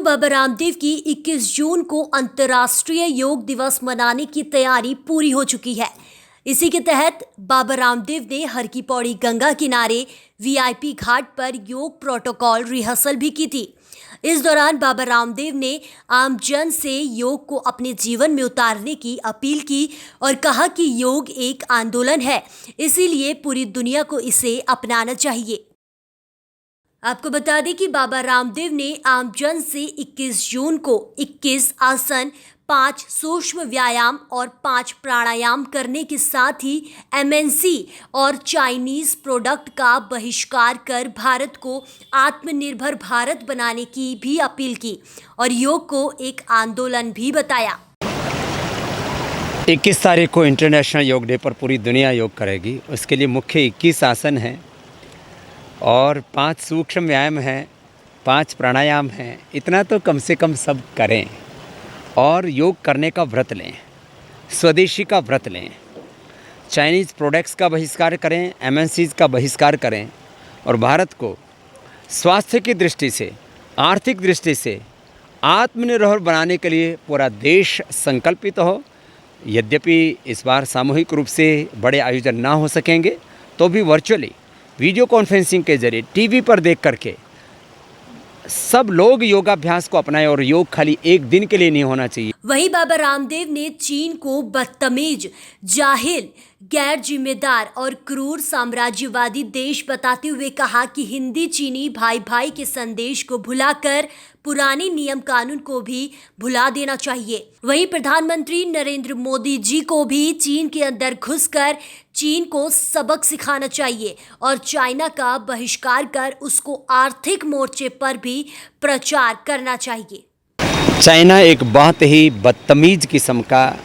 बाबा रामदेव की 21 जून को अंतर्राष्ट्रीय योग दिवस मनाने की तैयारी पूरी हो चुकी है। इसी के तहत बाबा रामदेव ने हर की पौड़ी गंगा किनारे वीआईपी घाट पर योग प्रोटोकॉल रिहर्सल भी की थी। इस दौरान बाबा रामदेव ने आमजन से योग को अपने जीवन में उतारने की अपील की और कहा कि योग एक आंदोलन है, इसीलिए पूरी दुनिया को इसे अपनाना चाहिए। आपको बता दें कि बाबा रामदेव ने आमजन से 21 जून को 21 आसन, 5 सूक्ष्म व्यायाम और 5 प्राणायाम करने के साथ ही एमएनसी और चाइनीज प्रोडक्ट का बहिष्कार कर भारत को आत्मनिर्भर भारत बनाने की भी अपील की और योग को एक आंदोलन भी बताया। 21 तारीख को इंटरनेशनल योग डे पर पूरी दुनिया योग करेगी। उसके लिए मुख्य 21 आसन हैं और 5 सूक्ष्म व्यायाम हैं, 5 प्राणायाम हैं। इतना तो कम से कम सब करें और योग करने का व्रत लें, स्वदेशी का व्रत लें, चाइनीज़ प्रोडक्ट्स का बहिष्कार करें, एमएनसीज़ का बहिष्कार करें और भारत को स्वास्थ्य की दृष्टि से, आर्थिक दृष्टि से आत्मनिर्भर बनाने के लिए पूरा देश संकल्पित हो। यद्यपि इस बार सामूहिक रूप से बड़े आयोजन ना हो सकेंगे तो भी वर्चुअली वीडियो कॉन्फ्रेंसिंग के जरिए टीवी पर देख करके सब लोग योगाभ्यास को अपनाएं और योग खाली एक दिन के लिए नहीं होना चाहिए। वहीं बाबा रामदेव ने चीन को बदतमीज, जाहिल, गैर जिम्मेदार और क्रूर साम्राज्यवादी देश बताते हुए कहा कि हिंदी चीनी भाई भाई के संदेश को भुलाकर पुराने नियम कानून को भी भुला देना चाहिए। वहीं प्रधानमंत्री नरेंद्र मोदी जी को भी चीन के अंदर घुसकर चीन को सबक सिखाना चाहिए और चाइना का बहिष्कार कर उसको आर्थिक मोर्चे पर भी प्रचार करना चाहिए। चाइना एक बहुत ही बदतमीज किस्म का,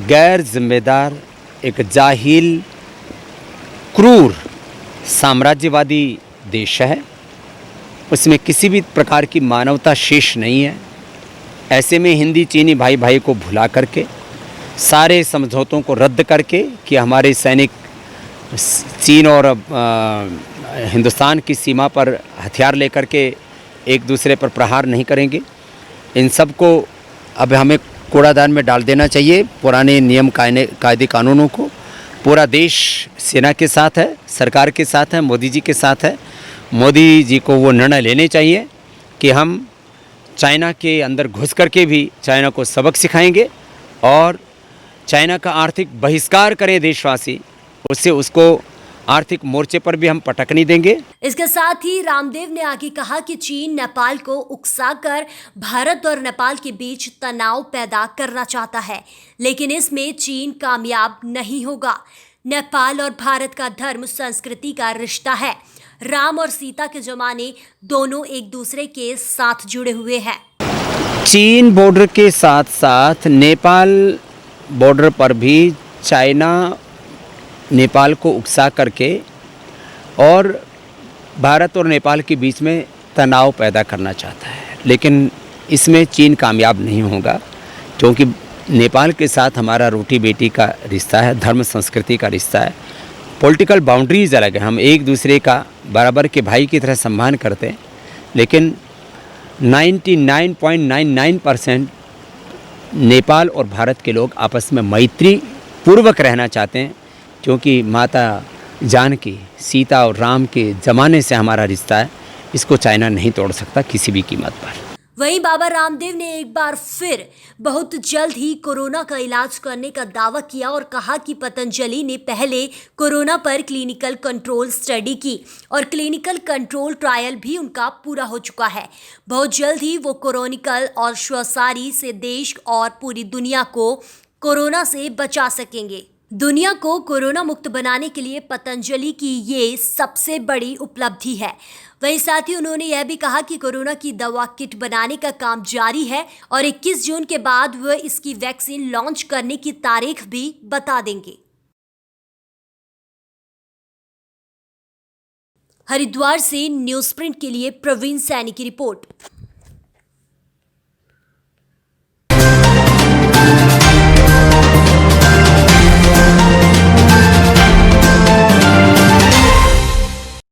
गैर जिम्मेदार, एक जाहिल, क्रूर साम्राज्यवादी देश है। उसमें किसी भी प्रकार की मानवता शेष नहीं है। ऐसे में हिंदी चीनी भाई भाई को भुला करके, सारे समझौतों को रद्द करके कि हमारे सैनिक चीन और हिंदुस्तान की सीमा पर हथियार लेकर के एक दूसरे पर प्रहार नहीं करेंगे, इन सब को अब हमें कूड़ादान में डाल देना चाहिए। पुराने नियम कायदे कानूनों को पूरा देश सेना के साथ है, सरकार के साथ है, मोदी जी के साथ है। मोदी जी को वो निर्णय लेने चाहिए कि हम चाइना के अंदर घुस करके भी चाइना को सबक सिखाएंगे और चाइना का आर्थिक बहिष्कार करें देशवासी, उससे उसको आर्थिक मोर्चे पर भी हम पटक नहीं देंगे। इसके साथ ही रामदेव ने आगे कहा कि चीन नेपाल को उकसाकर भारत और नेपाल के बीच तनाव पैदा करना चाहता है, लेकिन इसमें चीन कामयाब नहीं होगा। नेपाल और भारत का धर्म संस्कृति का रिश्ता है। राम और सीता के जमाने दोनों एक दूसरे के साथ जुड़े हुए हैं। चीन बॉर्डर के साथ साथ नेपाल बॉर्डर पर भी चाइना नेपाल को उकसा करके और भारत और नेपाल के बीच में तनाव पैदा करना चाहता है, लेकिन इसमें चीन कामयाब नहीं होगा क्योंकि नेपाल के साथ हमारा रोटी बेटी का रिश्ता है, धर्म संस्कृति का रिश्ता है, पॉलिटिकल बाउंड्रीज अलग है। हम एक दूसरे का बराबर के भाई की तरह सम्मान करते हैं, लेकिन 99.99% नेपाल और भारत के लोग आपस में मैत्री पूर्वक रहना चाहते हैं क्योंकि माता जानकी, सीता और राम के ज़माने से हमारा रिश्ता है। इसको चाइना नहीं तोड़ सकता किसी भी कीमत पर। वहीं बाबा रामदेव ने एक बार फिर बहुत जल्द ही कोरोना का इलाज करने का दावा किया और कहा कि पतंजलि ने पहले कोरोना पर क्लिनिकल कंट्रोल स्टडी की और क्लिनिकल कंट्रोल ट्रायल भी उनका पूरा हो चुका है। बहुत जल्द ही वो कोरोनिकल और श्वसारी से देश और पूरी दुनिया को कोरोना से बचा सकेंगे। दुनिया को कोरोना मुक्त बनाने के लिए पतंजलि की ये सबसे बड़ी उपलब्धि है। वहीं साथ ही उन्होंने यह भी कहा कि कोरोना की दवा किट बनाने का काम जारी है और 21 जून के बाद वह इसकी वैक्सीन लॉन्च करने की तारीख भी बता देंगे। हरिद्वार से न्यूज़ प्रिंट के लिए प्रवीण सैनी की रिपोर्ट।